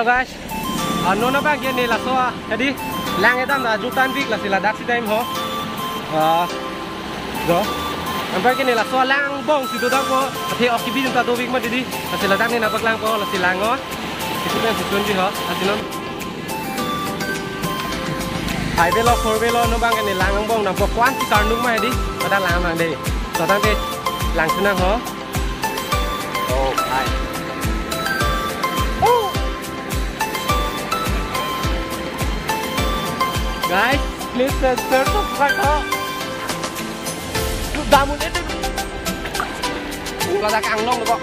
guys, nona bagian ni lah so, jadi lang edam dah jutaan big lah sila dak si time ho, do, bagian ni lah so lang bong si tu dah ko, tapi oki bi juta tu big mah jadi, sila dak ni nak lang ko, lah sila ngo, itu yang tujuan je ho, asinon. Hai belo, four belo, no bagian ni lang bong, nampak kuan si karnung mah jadi, ada lang nang deh, so tadi lang senang ho, oh hai. Guys, please subscribe to channel. Dah mulai tu. Kalau tak anglong tu kok.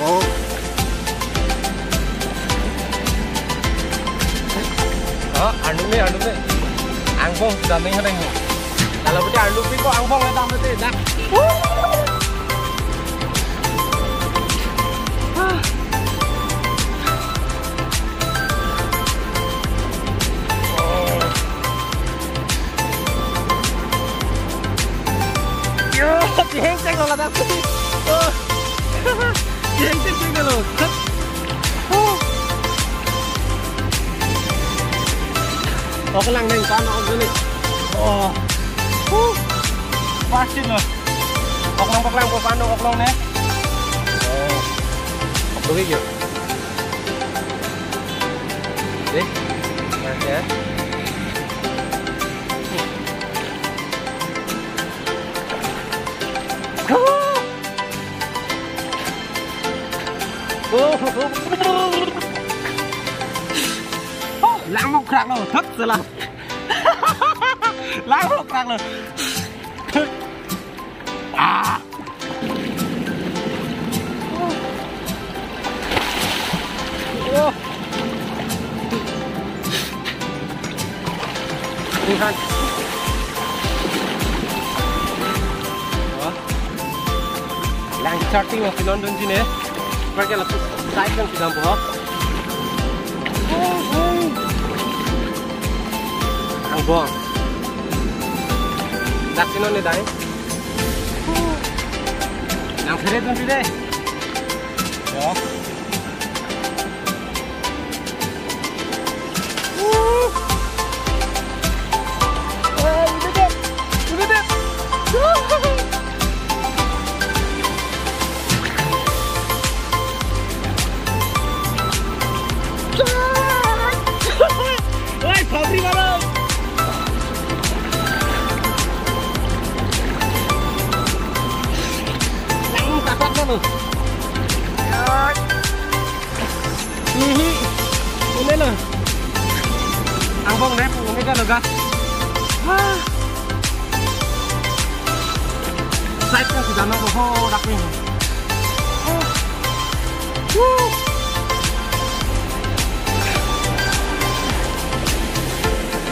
Oh. Anduk ni. Angbong sudah ni ada ni. Kalau betul anduk ni kok angbong ada mesti nak. Heng cek lo lah tapi, heng cek lo, oh kelang neng kan orang sini, pasti lo, oklang kau pandang oklang ne, oklang ni kyo, deh, ya. Lãng một khạc rồi, thất rồi là lãng một khạc rồi. Đi khăn. Lãng starting of London ji ne. Pergi lah side kan sudah boh. Angbong. Dak sino ni dai. Nang kere tu ni deh. Yo. Udah deh. Pabri mana? Lang takut kan lu? Ini loh. Angbong deh, ini kan lo gas. Side kan sudah nak bohong dak ni.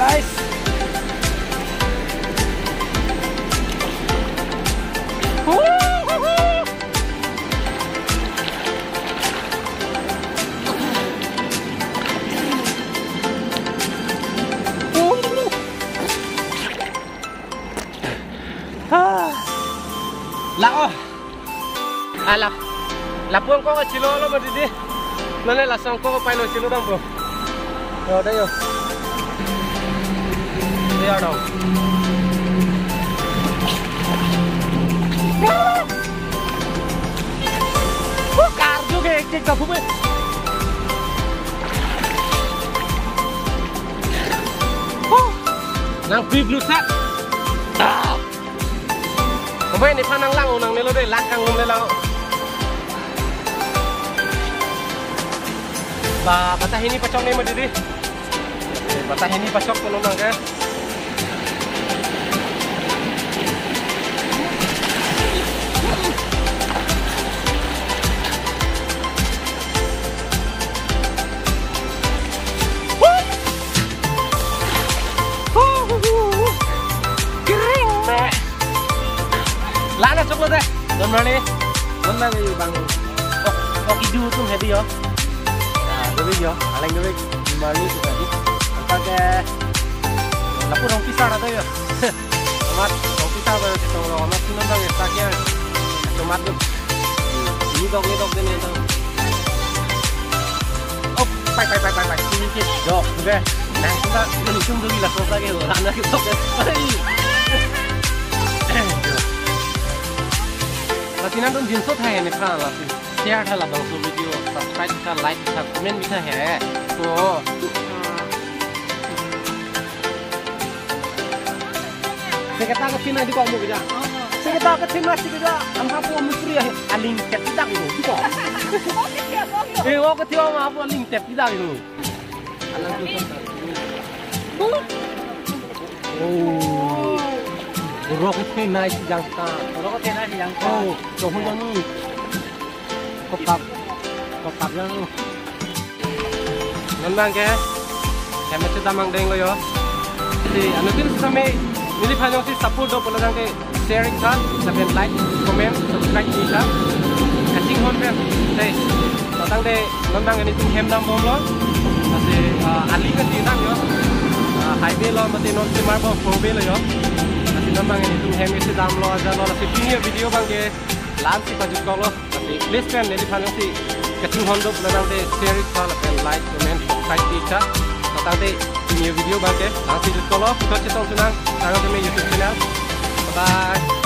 Guys, la puang ko chilo lo madidi nane la sang ko pailo chilo dam bo yo đây yo đây đâu car juga ke kabu me nang pi blue set Kemarin ni panang lang unang nilo deh lakang ngom lelo. Ba batah ini pacok ni madidi. Batah ini pacok penunang ke. Lana coklat deh, don berani, don lagi bang. Oh kidu tuh heavy yo. Nah, heavy yo, aleng heavy, berani tuh tadi. Apa ke? Lapu rong pisah ada yo. Tomat, rong pisah baru kita orang masih nambah ya, saknya tomat tuh. dog din ito. Oh, pai. Ini dog, okay. Nah, kita langsung dulu lah kalau lagi orang nak dog. Tapi nanti jenis tu hai ni kan lah. Share lah bang so video, subscribe kita, like kita, comment kita hai. So, saya kata ke sini di kau mau kerja. Saya kata ke sini masih kerja. Amha pun mesti aling tap tidak itu, di kau. Aku ketiak amha pun aling tap tidak itu. Alang tu kan. Oh, rocket itu nice jangka. Rocket itu nice jangka. Oh, tuhun yang ni. Kopap yang ni. Nandang ke? Kami sudah mangdeng lo yo. Jadi, anu tu sampai ini panjang si support do pelan ke sharing kan, sampai like, comment, subscribe ni kan. Kacing hon kan. Jadi, datang deh nandang ini tu hem nam bom lo. Masih ali kan tidak yo. Highway lo masih non si marbo fourway lo yo. Masih nandang ini tu hem isi dam lo aja lo. Masih punya video bang ke land si baju kau lo. Masih please kan ini panjang si kacing hon do pelan deh sharing kan, sampai like, comment, subscribe ni kan. Datang deh punya video bang ke langsung jut kau lo. Kita cetong senang. Tanggal demi YouTube channel. Bye bye.